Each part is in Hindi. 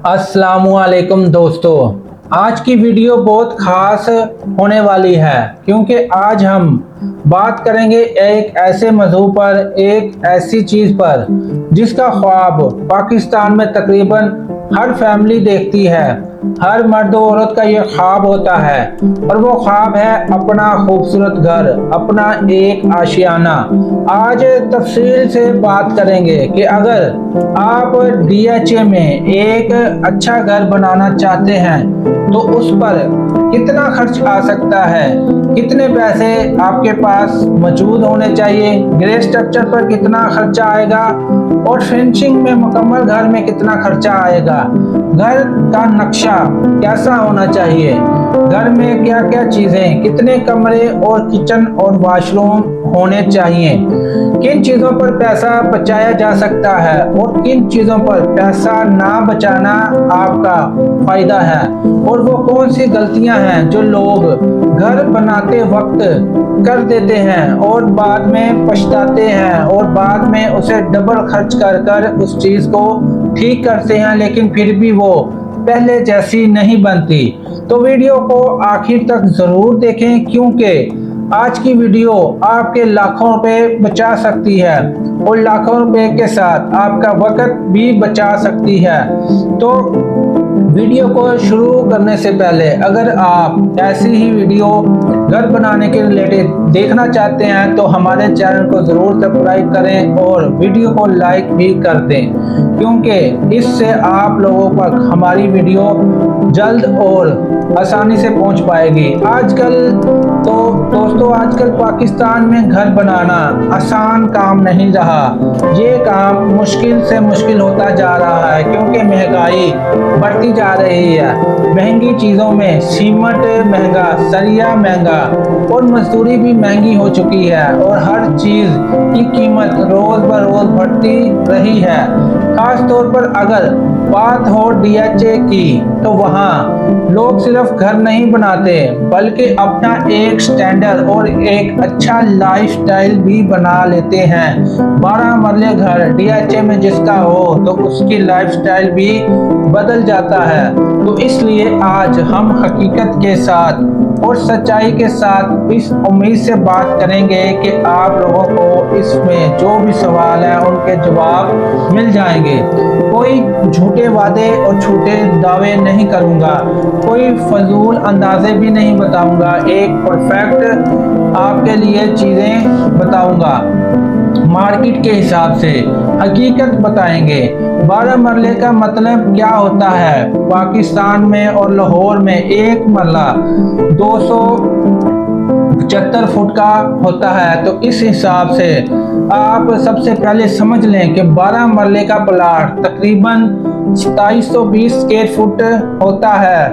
अस्सलामुअलैकुम दोस्तों, आज की वीडियो बहुत ख़ास होने वाली है क्योंकि आज हम बात करेंगे एक ऐसे मौजू पर, एक ऐसी चीज़ पर जिसका ख्वाब पाकिस्तान में तकरीबन हर फैमिली देखती है। हर मर्द और औरत का ये ख्वाब होता है और वो ख्वाब है अपना खूबसूरत घर, अपना एक आशियाना। आज तफसील से बात करेंगे कि अगर आप डीएचए में एक अच्छा घर बनाना चाहते हैं तो उस पर कितना खर्च आ सकता है, कितने पैसे आपके पास मौजूद होने चाहिए, ग्रे स्ट्रक्चर पर कितना खर्चा आएगा और फिनिशिंग में मुकम्मल घर में कितना खर्चा आएगा, घर का नक्शा कैसा होना चाहिए, घर में क्या क्या चीजें, कितने कमरे और किचन और वॉशरूम होने चाहिए, किन चीजों पर पैसा बचाया जा सकता है और किन चीजों पर पैसा ना बचाना आपका फायदा है, और वो कौन सी गलतियां हैं जो लोग घर बनाते वक्त कर देते हैं और बाद में पछताते हैं और बाद में उसे डबल खर्च कर कर उस चीज को ठीक करते हैं, लेकिन फिर भी वो पहले जैसी नहीं बनती। तो वीडियो को आखिर तक जरूर देखें क्योंकि आज की वीडियो आपके लाखों रुपए बचा सकती है और लाखों रुपए के साथ आपका वक्त भी बचा सकती है। तो वीडियो को शुरू करने से पहले अगर आप ऐसी ही वीडियो घर बनाने के रिलेटेड देखना चाहते हैं तो हमारे चैनल को ज़रूर सब्सक्राइब करें और वीडियो को लाइक भी कर दें क्योंकि इससे आप लोगों तक हमारी वीडियो जल्द और आसानी से पहुंच पाएगी। आजकल तो दोस्तों आजकल पाकिस्तान में घर बनाना आसान काम नहीं रहा, ये काम मुश्किल से मुश्किल होता जा रहा है क्योंकि महंगाई बढ़ती जा रही है। महंगी चीज़ों में सीमेंट महंगा, सरिया महंगा और मजदूरी भी महंगी हो चुकी है और हर चीज़ की कीमत रोज़ ब रोज़ बढ़ती रही है। खास तौर पर अगर बात हो डीएचए की तो वहाँ लोग सिर्फ घर नहीं बनाते बल्कि अपना एक स्टैंडर्ड और एक अच्छा लाइफस्टाइल भी बना लेते हैं। 12 मरले घर डीएचए में जिसका हो तो उसकी लाइफस्टाइल भी बदल जाता है। तो इसलिए आज हम हकीकत के साथ और सच्चाई के साथ इस उम्मीद से बात करेंगे कि आप लोगों को इसमें जो भी सवाल है उनके जवाब मिल जाएंगे। कोई झूठे वादे और झूठे दावे नहीं करूंगा, कोई फजूल अंदाजे भी नहीं बताऊंगा, एक परफेक्ट आपके लिए चीज़ें बताऊंगा, मार्केट के हिसाब से हकीकत बताएंगे। 12 मरले का मतलब क्या होता है? पाकिस्तान में और लाहौर में एक मरला 275 फुट का होता है। तो इस हिसाब से आप सबसे पहले समझ लें कि 12 मरले का प्लाट तकरीबन 2720 स्क्वायर फुट होता है,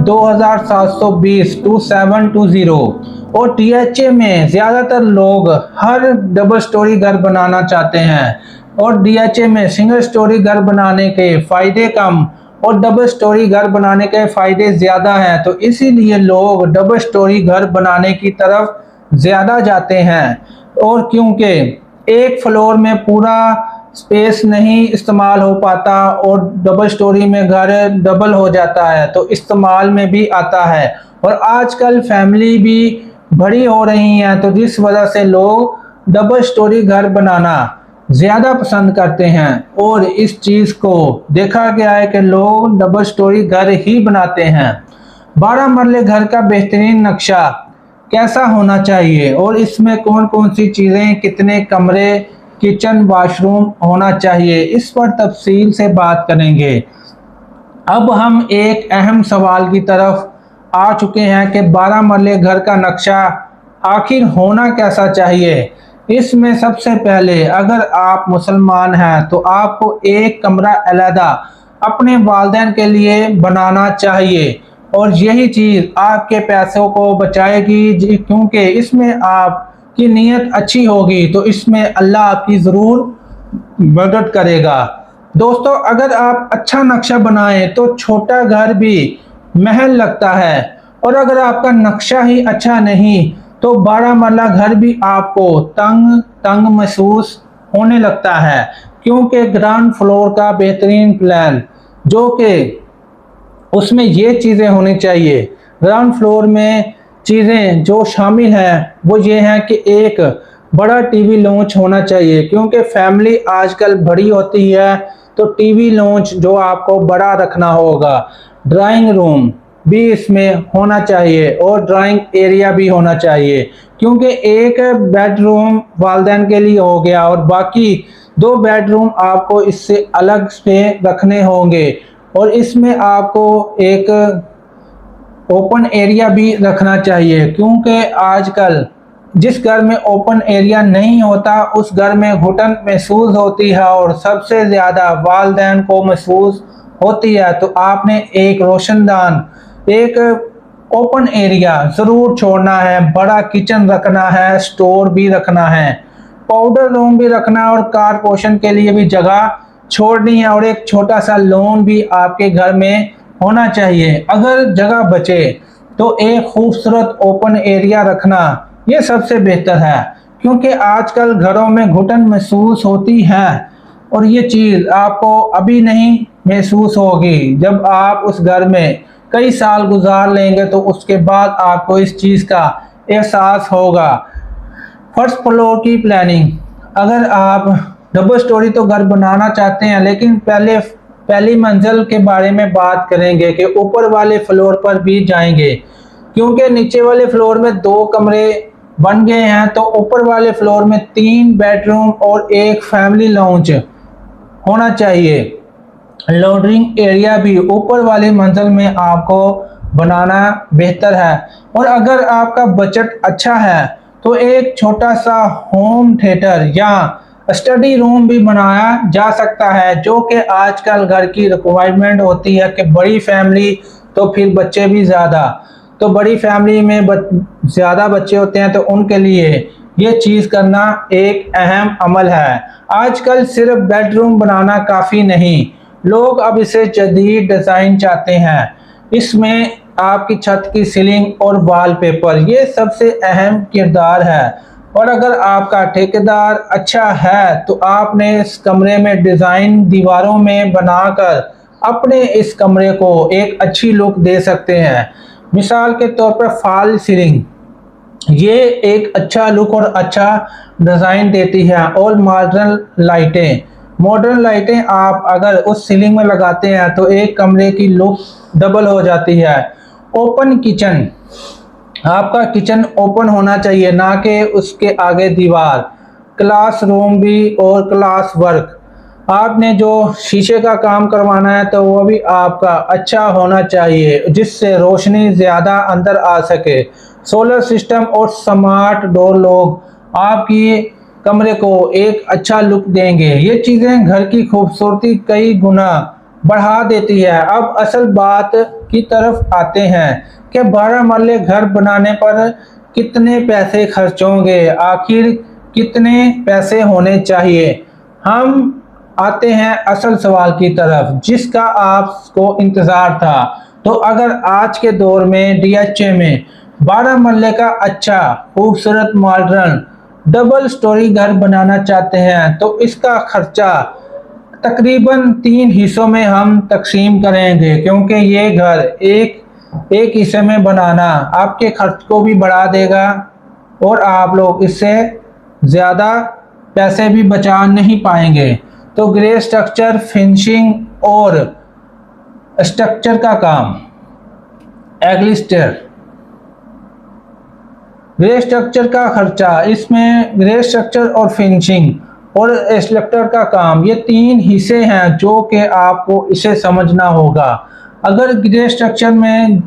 2720 2720। और डीएचए में ज़्यादातर लोग हर डबल स्टोरी घर बनाना चाहते हैं और डीएचए में सिंगल स्टोरी घर बनाने के फ़ायदे कम और डबल स्टोरी घर बनाने के फ़ायदे ज़्यादा हैं। तो इसीलिए लोग डबल स्टोरी घर बनाने की तरफ ज़्यादा जाते हैं। और क्योंकि एक फ्लोर में पूरा स्पेस नहीं इस्तेमाल हो पाता और डबल स्टोरी में घर डबल हो जाता है तो इस्तेमाल में भी आता है। और आजकल फैमिली भी बड़ी हो रही हैं तो जिस वजह से लोग डबल स्टोरी घर बनाना ज़्यादा पसंद करते हैं और इस चीज़ को देखा गया है कि लोग डबल स्टोरी घर ही बनाते हैं। 12 मरले घर का बेहतरीन नक्शा कैसा होना चाहिए और इसमें कौन कौन सी चीज़ें, कितने कमरे, किचन, वॉशरूम होना चाहिए, इस पर तफसील से बात करेंगे। अब हम एक अहम सवाल की तरफ आ चुके हैं कि 12 मरले घर का नक्शा आखिर होना कैसा चाहिए। इसमें सबसे पहले अगर आप मुसलमान हैं तो आपको एक कमरा अलहदा अपने वालिदैन के लिए बनाना चाहिए और यही चीज़ आपके पैसों को बचाएगी क्योंकि इसमें आपकी नीयत अच्छी होगी तो इसमें अल्लाह आपकी ज़रूर मदद करेगा। दोस्तों अगर आप अच्छा नक्शा बनाएं तो छोटा घर भी महल लगता है और अगर आपका नक्शा ही अच्छा नहीं तो 12 मरला घर भी आपको तंग तंग महसूस होने लगता है क्योंकि ग्राउंड फ्लोर का बेहतरीन प्लान जो कि उसमें ये चीज़ें होनी चाहिए। ग्राउंड फ्लोर में चीज़ें जो शामिल हैं वो ये हैं कि एक बड़ा टीवी लॉन्च होना चाहिए, क्योंकि फैमिली आजकल बड़ी होती है, तो टीवी लॉन्च जो आपको बड़ा रखना होगा। ड्राइंग रूम भी इसमें होना चाहिए और ड्राइंग एरिया भी होना चाहिए, क्योंकि एक बेडरूम वालिदैन के लिए हो गया और बाकी 2 बेडरूम आपको इससे अलग से रखने होंगे, और इसमें आपको एक ओपन एरिया भी रखना चाहिए, क्योंकि आजकल जिस घर में ओपन एरिया नहीं होता उस घर में घुटन महसूस होती है और सबसे ज़्यादा वालिदैन को महसूस होती है। तो आपने एक रोशनदान, एक ओपन एरिया ज़रूर छोड़ना है। बड़ा किचन रखना है, स्टोर भी रखना है, पाउडर रूम भी रखना है और कार पोर्शन के लिए भी जगह छोड़नी है, और एक छोटा सा लॉन भी आपके घर में होना चाहिए। अगर जगह बचे तो एक खूबसूरत ओपन एरिया रखना ये सबसे बेहतर है, क्योंकि आजकल घरों में घुटन महसूस होती है और ये चीज़ आपको अभी नहीं महसूस होगी। जब आप उस घर में कई साल गुजार लेंगे तो उसके बाद आपको इस चीज़ का एहसास होगा। फर्स्ट फ्लोर की प्लानिंग, अगर आप डबल स्टोरी तो घर बनाना चाहते हैं, लेकिन पहली मंजिल के बारे में बात करेंगे कि ऊपर वाले फ्लोर पर भी जाएंगे, क्योंकि नीचे वाले फ्लोर में 2 कमरे बन गए हैं, तो ऊपर वाले फ्लोर में 3 बेडरूम और एक फैमिली लाउंज होना चाहिए। लॉन्ड्रिंग एरिया भी ऊपर वाली मंजिल में आपको बनाना बेहतर है। और अगर आपका बजट अच्छा है तो एक छोटा सा होम थिएटर या स्टडी रूम भी बनाया जा सकता है, जो कि आजकल घर की रिक्वायरमेंट होती है कि बड़ी फैमिली तो फिर बच्चे भी ज़्यादा, तो बड़ी फैमिली में ज़्यादा बच्चे होते हैं तो उनके लिए ये चीज़ करना एक अहम अमल है। आजकल सिर्फ बेडरूम बनाना काफ़ी नहीं, लोग अब इसे जदीद डिज़ाइन चाहते हैं। इसमें आपकी छत की सीलिंग और वॉलपेपर ये सबसे अहम किरदार है। और अगर आपका ठेकेदार अच्छा है तो आपने इस कमरे में डिज़ाइन दीवारों में बनाकर अपने इस कमरे को एक अच्छी लुक दे सकते हैं। मिसाल के तौर पर फॉल सीलिंग ये एक अच्छा लुक और अच्छा डिज़ाइन देती है। और मॉडर्न लाइटें आप अगर उस सीलिंग में लगाते हैं तो एक कमरे की लुक डबल हो जाती है। ओपन किचन, आपका किचन ओपन होना चाहिए, ना कि उसके आगे दीवार। क्लासरूम भी और क्लास वर्क, आपने जो शीशे का काम करवाना है तो वो भी आपका अच्छा होना चाहिए, जिससे रोशनी ज़्यादा अंदर आ सके। सोलर सिस्टम और स्मार्ट डोर लॉक आपकी कमरे को एक अच्छा लुक देंगे। ये चीज़ें घर की खूबसूरती कई गुना बढ़ा देती है। अब असल बात की तरफ आते हैं कि 12 मरले घर बनाने पर कितने पैसे खर्च होंगे, आखिर कितने पैसे होने चाहिए। हम आते हैं असल सवाल की तरफ, जिसका आपको इंतज़ार था। तो अगर आज के दौर में DHA में 12 मरले का अच्छा खूबसूरत मॉडर्न डबल स्टोरी घर बनाना चाहते हैं तो इसका खर्चा तकरीबन 3 हिस्सों में हम तकसीम करेंगे, क्योंकि ये घर एक हिस्से में बनाना आपके खर्च को भी बढ़ा देगा और आप लोग इससे ज़्यादा पैसे भी बचा नहीं पाएंगे। तो ग्रे स्ट्रक्चर, फिनिशिंग और स्ट्रक्चर का काम, एग्लिस्टर ग्रे स्ट्रक्चर का खर्चा, इसमें ग्रे स्ट्रक्चर और फिनिशिंग और स्ट्रक्चर का काम, ये 3 हिस्से हैं जो कि आपको इसे समझना होगा। अगर ग्रे स्ट्रक्चर में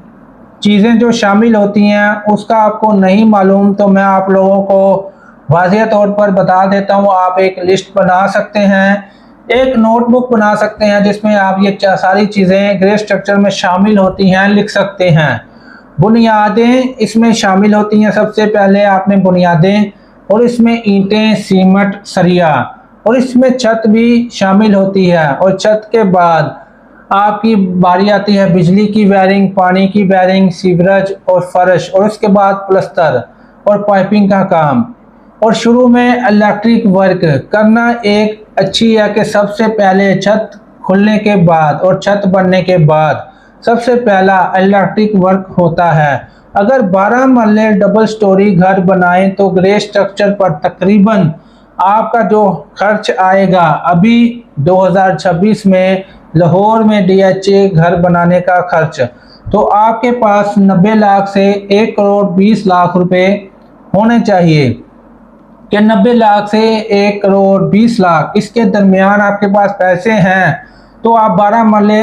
चीज़ें जो शामिल होती हैं उसका आपको नहीं मालूम तो मैं आप लोगों को वाज़ेह तौर पर बता देता हूँ। आप एक लिस्ट बना सकते हैं, एक नोटबुक बना सकते हैं, जिसमें आप ये सारी चीज़ें ग्रे स्ट्रक्चर में शामिल होती हैं लिख सकते हैं। बुनियादें इसमें शामिल होती हैं, सबसे पहले आपने बुनियादें, और इसमें ईंटें, सीमेंट, सरिया, और इसमें छत भी शामिल होती है। और छत के बाद आपकी बारी आती है बिजली की वायरिंग, पानी की वायरिंग, सीवरेज और फर्श, और उसके बाद प्लस्तर और पाइपिंग का काम। और शुरू में इलेक्ट्रिक वर्क करना एक अच्छी है कि सबसे पहले छत खुलने के बाद और छत बनने के बाद सबसे पहला इलेक्ट्रिक वर्क होता है। अगर 12 मरले डबल स्टोरी घर बनाएं तो ग्रे स्ट्रक्चर पर तकरीबन आपका जो खर्च आएगा, अभी 2026 में लाहौर में DHA घर बनाने का खर्च, तो आपके पास 90 लाख से 1 करोड़ 20 लाख रुपए होने चाहिए कि 90 लाख से 1 करोड़ 20 लाख इसके दरमियान आपके पास पैसे हैं तो आप 12 मरले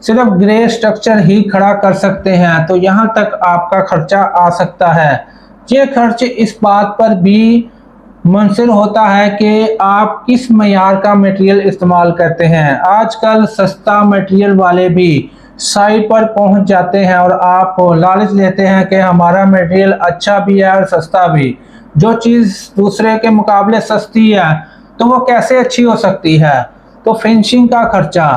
सिर्फ ग्रे स्ट्रक्चर ही खड़ा कर सकते हैं। तो यहाँ तक आपका खर्चा आ सकता है। ये खर्च इस बात पर भी मुनसर होता है कि आप किस मयार का मटेरियल इस्तेमाल करते हैं। आजकल सस्ता मटेरियल वाले भी साइट पर पहुंच जाते हैं और आपको लालच देते हैं कि हमारा मटेरियल अच्छा भी है और सस्ता भी। जो चीज़ दूसरे के मुकाबले सस्ती है तो वो कैसे अच्छी हो सकती है। तो फिनिशिंग का खर्चा,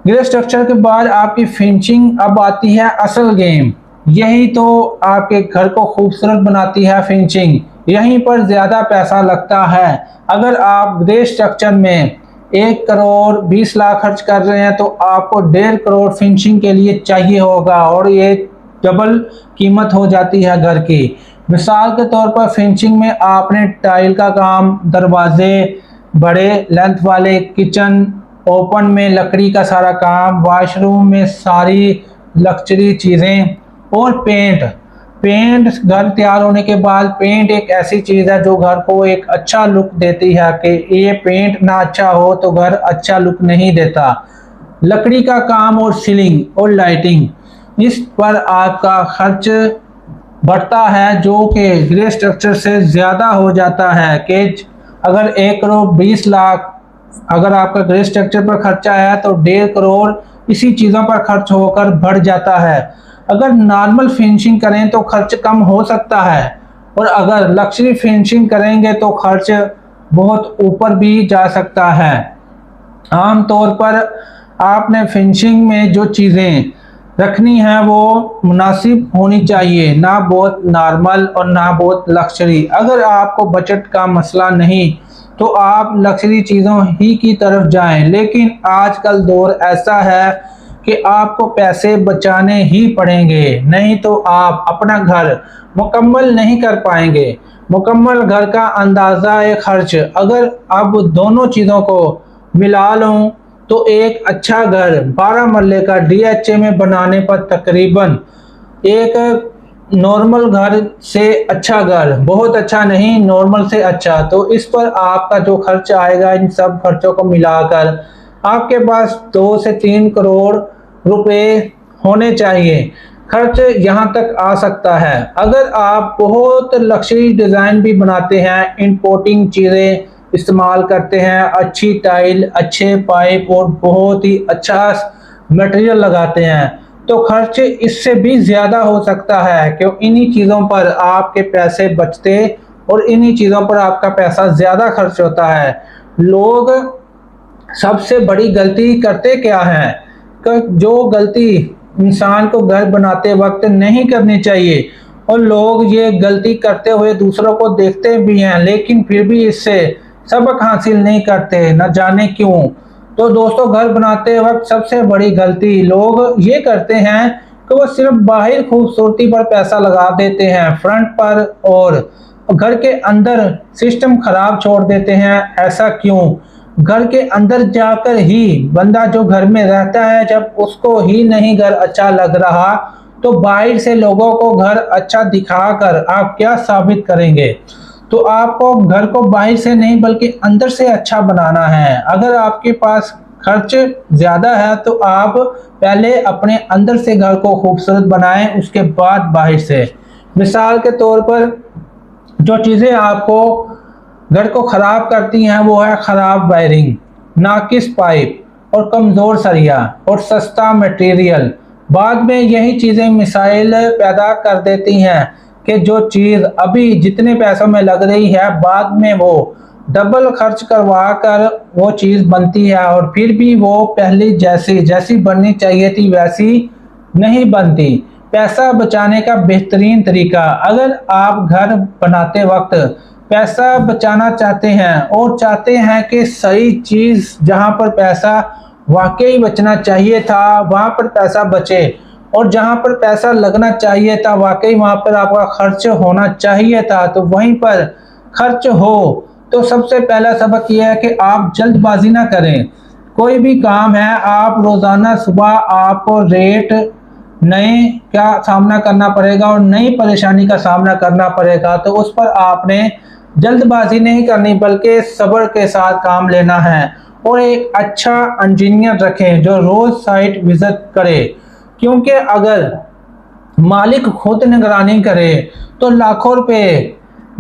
ग्रे स्ट्रक्चर के बाद आपकी फिनिशिंग अब आती है असल गेम। यही तो आपके घर को खूबसूरत बनाती है फिनिशिंग, यहीं पर ज़्यादा पैसा लगता है। अगर आप ग्रे स्ट्रक्चर में 1 करोड़ 20 लाख खर्च कर रहे हैं तो आपको 1.5 करोड़ फिनिशिंग के लिए चाहिए होगा और ये डबल कीमत हो जाती है घर की। मिसाल के तौर पर फिनिशिंग में आपने टाइल का काम, दरवाजे, बड़े लेंथ वाले किचन, ओपन में लकड़ी का सारा काम, वॉशरूम में सारी लग्जरी चीज़ें और पेंट घर तैयार होने के बाद पेंट एक ऐसी चीज़ है जो घर को एक अच्छा लुक देती है कि ये पेंट ना अच्छा हो तो घर अच्छा लुक नहीं देता। लकड़ी का काम और सीलिंग और लाइटिंग, इस पर आपका खर्च बढ़ता है जो कि ग्रे स्ट्रक्चर से ज़्यादा हो जाता है कि अगर 1 करोड़ 20 लाख अगर आपका ग्रे स्ट्रक्चर पर खर्चा है तो 1.5 करोड़ इसी चीज़ों पर खर्च होकर बढ़ जाता है। अगर नॉर्मल फिनिशिंग करें तो खर्च कम हो सकता है और अगर लग्जरी फिनिशिंग करेंगे तो खर्च बहुत ऊपर भी जा सकता है। आम तौर पर आपने फिनिशिंग में जो चीज़ें रखनी है वो मुनासिब होनी चाहिए, ना बहुत नॉर्मल और ना बहुत लग्जरी। अगर आपको बजट का मसला नहीं तो आप लग्जरी चीज़ों ही की तरफ जाएं, लेकिन आजकल दौर ऐसा है कि आपको पैसे बचाने ही पड़ेंगे, नहीं तो आप अपना घर मुकम्मल नहीं कर पाएंगे। मुकम्मल घर का अंदाज़ा खर्च अगर अब दोनों चीज़ों को मिला लूँ तो एक अच्छा घर 12 मरले का DHA में बनाने पर तकरीबन एक नॉर्मल घर से अच्छा घर, बहुत अच्छा नहीं नॉर्मल से अच्छा, तो इस पर आपका जो खर्च आएगा इन सब खर्चों को मिलाकर आपके पास 2 से 3 करोड़ रुपए होने चाहिए। खर्च यहाँ तक आ सकता है। अगर आप बहुत लग्जरी डिज़ाइन भी बनाते हैं, इंपोर्टिंग चीज़ें इस्तेमाल करते हैं, अच्छी टाइल, अच्छे पाइप और बहुत ही अच्छा मटेरियल लगाते हैं तो खर्च इससे भी ज़्यादा हो सकता है क्यों इन्हीं चीज़ों पर आपके पैसे बचते और इन्हीं चीज़ों पर आपका पैसा ज़्यादा खर्च होता है। लोग सबसे बड़ी गलती करते क्या है कि जो गलती इंसान को घर बनाते वक्त नहीं करनी चाहिए और लोग ये गलती करते हुए दूसरों को देखते भी हैं लेकिन फिर भी इससे सबक हासिल नहीं करते, न जाने क्यों। तो दोस्तों, घर बनाते वक्त सबसे बड़ी गलती लोग ये करते हैं कि वो सिर्फ बाहर खूबसूरती पर पैसा लगा देते हैं फ्रंट पर और घर के अंदर सिस्टम खराब छोड़ देते हैं। ऐसा क्यों? घर के अंदर जाकर ही बंदा जो घर में रहता है जब उसको ही नहीं घर अच्छा लग रहा तो बाहर से लोगों को घर अच्छा दिखाकर आप क्या साबित करेंगे। तो आपको घर को बाहर से नहीं बल्कि अंदर से अच्छा बनाना है। अगर आपके पास खर्च ज़्यादा है तो आप पहले अपने अंदर से घर को खूबसूरत बनाएं, उसके बाद बाहर से। मिसाल के तौर पर जो चीज़ें आपको घर को ख़राब करती हैं वो है ख़राब वायरिंग, नाकिस पाइप और कमज़ोर सरिया और सस्ता मटेरियल। बाद में यही चीज़ें मिसाइल पैदा कर देती हैं कि जो चीज़ अभी जितने पैसों में लग रही है बाद में वो डबल खर्च करवा कर वो चीज़ बनती है और फिर भी वो पहले जैसी बननी चाहिए थी वैसी नहीं बनती। पैसा बचाने का बेहतरीन तरीका, अगर आप घर बनाते वक्त पैसा बचाना चाहते हैं और चाहते हैं कि सही चीज़ जहां पर पैसा वाकई बचना चाहिए था वहाँ पर पैसा बचे, और जहाँ पर पैसा लगना चाहिए था वाकई वहाँ पर आपका खर्च होना चाहिए था तो वहीं पर खर्च हो। तो सबसे पहला सबक यह है कि आप जल्दबाजी ना करें। कोई भी काम है, आप रोज़ाना सुबह आपको रेट नए का सामना करना पड़ेगा और नई परेशानी का सामना करना पड़ेगा, तो उस पर आपने जल्दबाजी नहीं करनी बल्कि सब्र के साथ काम लेना है। और एक अच्छा इंजीनियर रखें जो रोज साइट विजिट करे, क्योंकि अगर मालिक खुद निगरानी करे तो लाखों रुपए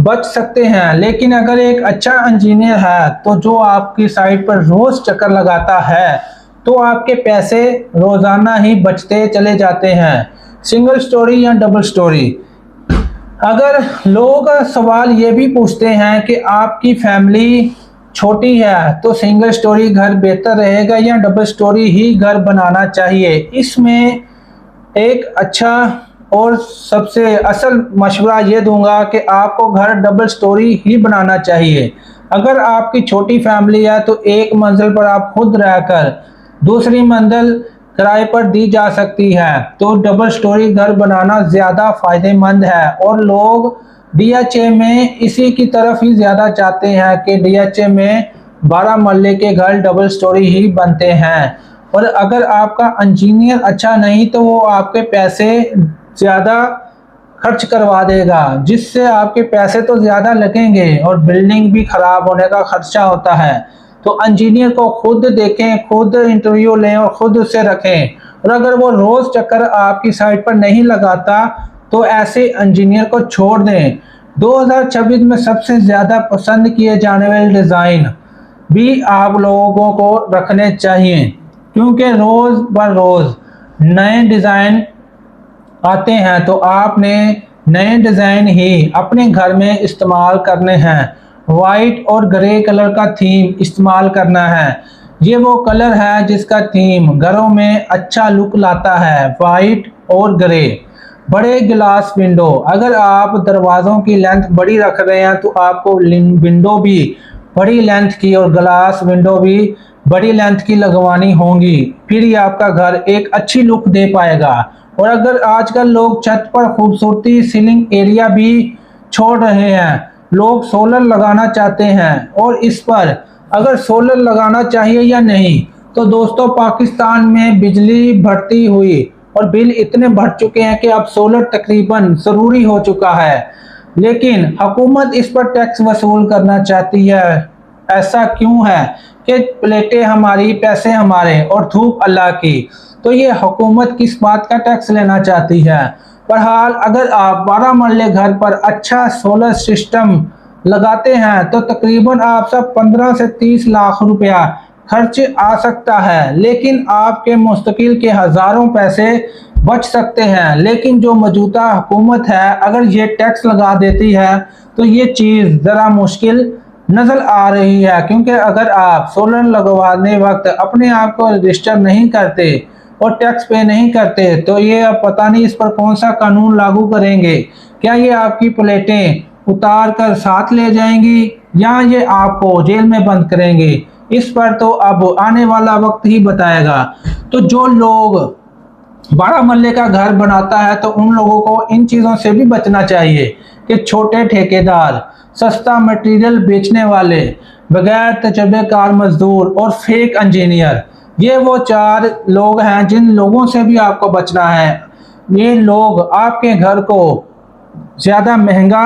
बच सकते हैं, लेकिन अगर एक अच्छा इंजीनियर है तो जो आपकी साइट पर रोज चक्कर लगाता है तो आपके पैसे रोजाना ही बचते चले जाते हैं। सिंगल स्टोरी या डबल स्टोरी, अगर लोग सवाल ये भी पूछते हैं कि आपकी फैमिली छोटी है तो सिंगल स्टोरी घर बेहतर रहेगा या डबल स्टोरी ही घर बनाना चाहिए, इसमें एक अच्छा और सबसे असल मशवरा ये दूंगा कि आपको घर डबल स्टोरी ही बनाना चाहिए। अगर आपकी छोटी फैमिली है तो एक मंजिल पर आप खुद रहकर दूसरी मंजिल किराए पर दी जा सकती है, तो डबल स्टोरी घर बनाना ज़्यादा फायदेमंद है। और लोग डीएचए में इसी की तरफ ही ज़्यादा चाहते हैं कि डीएचए में 12 मरले के घर डबल स्टोरी ही बनते हैं। और अगर आपका इंजीनियर अच्छा नहीं तो वो आपके पैसे ज़्यादा खर्च करवा देगा, जिससे आपके पैसे तो ज़्यादा लगेंगे और बिल्डिंग भी ख़राब होने का खर्चा होता है। तो इंजीनियर को खुद देखें, खुद इंटरव्यू लें और खुद उसे रखें। और अगर वो रोज़ चक्कर आपकी साइट पर नहीं लगाता तो ऐसे इंजीनियर को छोड़ दें। 2026 में सबसे ज़्यादा पसंद किए जाने वाले डिज़ाइन भी आप लोगों को रखने चाहिए, क्योंकि रोज़ ब रोज़ नए डिज़ाइन आते हैं तो आपने नए डिज़ाइन ही अपने घर में इस्तेमाल करने हैं। वाइट और ग्रे कलर का थीम इस्तेमाल करना है। ये वो कलर है जिसका थीम घरों में अच्छा लुक लाता है, वाइट और ग्रे। बड़े गिलास विंडो, अगर आप दरवाज़ों की लेंथ बड़ी रख रहे हैं तो आपको विंडो भी बड़ी लेंथ की और ग्लास विंडो भी बड़ी लेंथ की लगवानी होंगी, फिर ही आपका घर एक अच्छी लुक दे पाएगा। और अगर आजकल लोग छत पर खूबसूरती सीलिंग एरिया भी छोड़ रहे हैं, लोग सोलर लगाना चाहते हैं। और इस पर अगर सोलर लगाना चाहिए या नहीं, तो दोस्तों पाकिस्तान में बिजली बढ़ती हुई और बिल इतने बढ़ चुके हैं कि अब सोलर तकरीबन ज़रूरी हो चुका है, लेकिन हुकूमत इस पर टैक्स वसूल करना चाहती है। ऐसा क्यों है कि प्लेटें हमारी, पैसे हमारे और धूप अल्लाह की, तो ये हुकूमत किस बात का टैक्स लेना चाहती है। बहरहाल अगर आप 12 मरले घर पर अच्छा सोलर सिस्टम लगाते हैं तो तकरीबन आप सब 15 से 30 लाख रुपया खर्च आ सकता है, लेकिन आपके मुस्तकिल के हज़ारों पैसे बच सकते हैं। लेकिन जो मौजूदा हुकूमत है अगर ये टैक्स लगा देती है तो ये चीज़ ज़रा मुश्किल नज़र आ रही है, क्योंकि अगर आप सोलर लगवाने वक्त अपने आप को रजिस्टर नहीं करते और टैक्स पे नहीं करते तो ये अब पता नहीं इस पर कौन सा कानून लागू करेंगे। क्या ये आपकी प्लेटें उतार कर साथ ले जाएंगी या ये आपको जेल में बंद करेंगे, इस पर तो अब आने वाला वक्त ही बताएगा। तो जो लोग 12 मरले का घर बनाता है तो उन लोगों को इन चीज़ों से भी बचना चाहिए कि छोटे ठेकेदार, सस्ता मटेरियल बेचने वाले, बगैर तजर्बेकार मजदूर और फेक इंजीनियर, ये वो 4 लोग हैं जिन लोगों से भी आपको बचना है। ये लोग आपके घर को ज़्यादा महंगा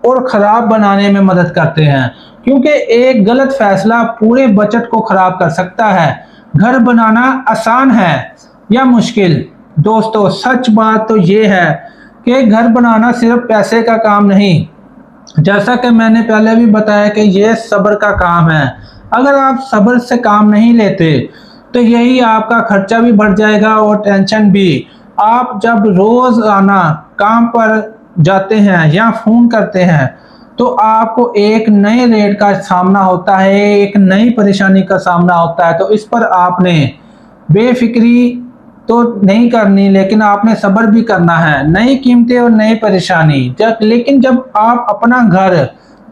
और ख़राब बनाने में मदद करते हैं, क्योंकि एक गलत फैसला पूरे बजट को ख़राब कर सकता है। घर बनाना आसान है या मुश्किल? दोस्तों सच बात तो ये है कि घर बनाना सिर्फ पैसे का काम नहीं, जैसा कि मैंने पहले भी बताया कि ये सब्र का काम है। अगर आप सब्र से काम नहीं लेते तो यही आपका खर्चा भी बढ़ जाएगा और टेंशन भी। आप जब रोज़ाना काम पर जाते हैं या फ़ोन करते हैं तो आपको एक नए रेट का सामना होता है, एक नई परेशानी का सामना होता है। तो इस पर आपने बेफिक्री तो नहीं करनी, लेकिन आपने सब्र भी करना है। नई कीमतें और नई परेशानी लेकिन जब आप अपना घर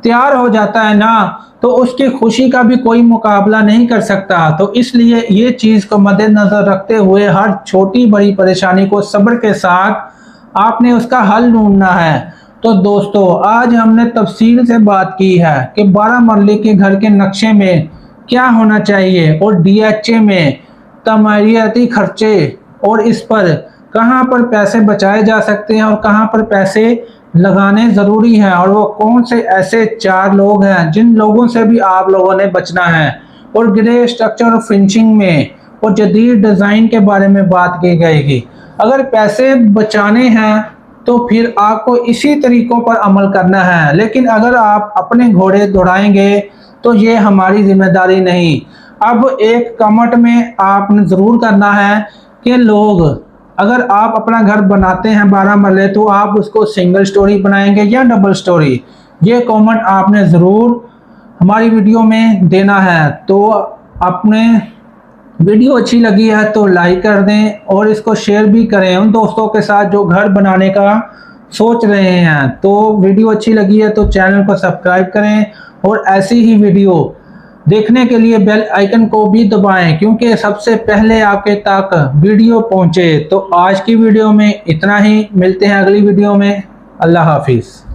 तैयार हो जाता है ना, तो उसकी खुशी का भी कोई मुकाबला नहीं कर सकता। तो इसलिए ये चीज़ को मद्देनजर रखते हुए हर छोटी बड़ी परेशानी को सब्र के साथ आपने उसका हल ढूंढना है। तो दोस्तों, आज हमने तफसील से बात की है कि 12 मरले के घर के नक्शे में क्या होना चाहिए और डीएचए में तमारियाती खर्चे और इस पर कहां पर पैसे बचाए जा सकते हैं और कहां पर पैसे लगाने ज़रूरी हैं, और वो कौन से ऐसे 4 लोग हैं जिन लोगों से भी आप लोगों ने बचना है। और ग्रे स्ट्रक्चर और फिनिशिंग में और जदीद डिज़ाइन के बारे में बात की जाएगी। अगर पैसे बचाने हैं तो फिर आपको इसी तरीकों पर अमल करना है, लेकिन अगर आप अपने घोड़े दौड़ाएंगे तो ये हमारी जिम्मेदारी नहीं। अब एक कमेंट में आपने ज़रूर करना है कि लोग, अगर आप अपना घर बनाते हैं 12 मरले, तो आप उसको सिंगल स्टोरी बनाएंगे या डबल स्टोरी, ये कमेंट आपने ज़रूर हमारी वीडियो में देना है। तो अपने वीडियो अच्छी लगी है तो लाइक कर दें और इसको शेयर भी करें उन दोस्तों के साथ जो घर बनाने का सोच रहे हैं। तो वीडियो अच्छी लगी है तो चैनल को सब्सक्राइब करें और ऐसी ही वीडियो देखने के लिए बेल आइकन को भी दबाएं, क्योंकि सबसे पहले आपके तक वीडियो पहुंचे। तो आज की वीडियो में इतना ही, मिलते हैं अगली वीडियो में। अल्लाह हाफिज़।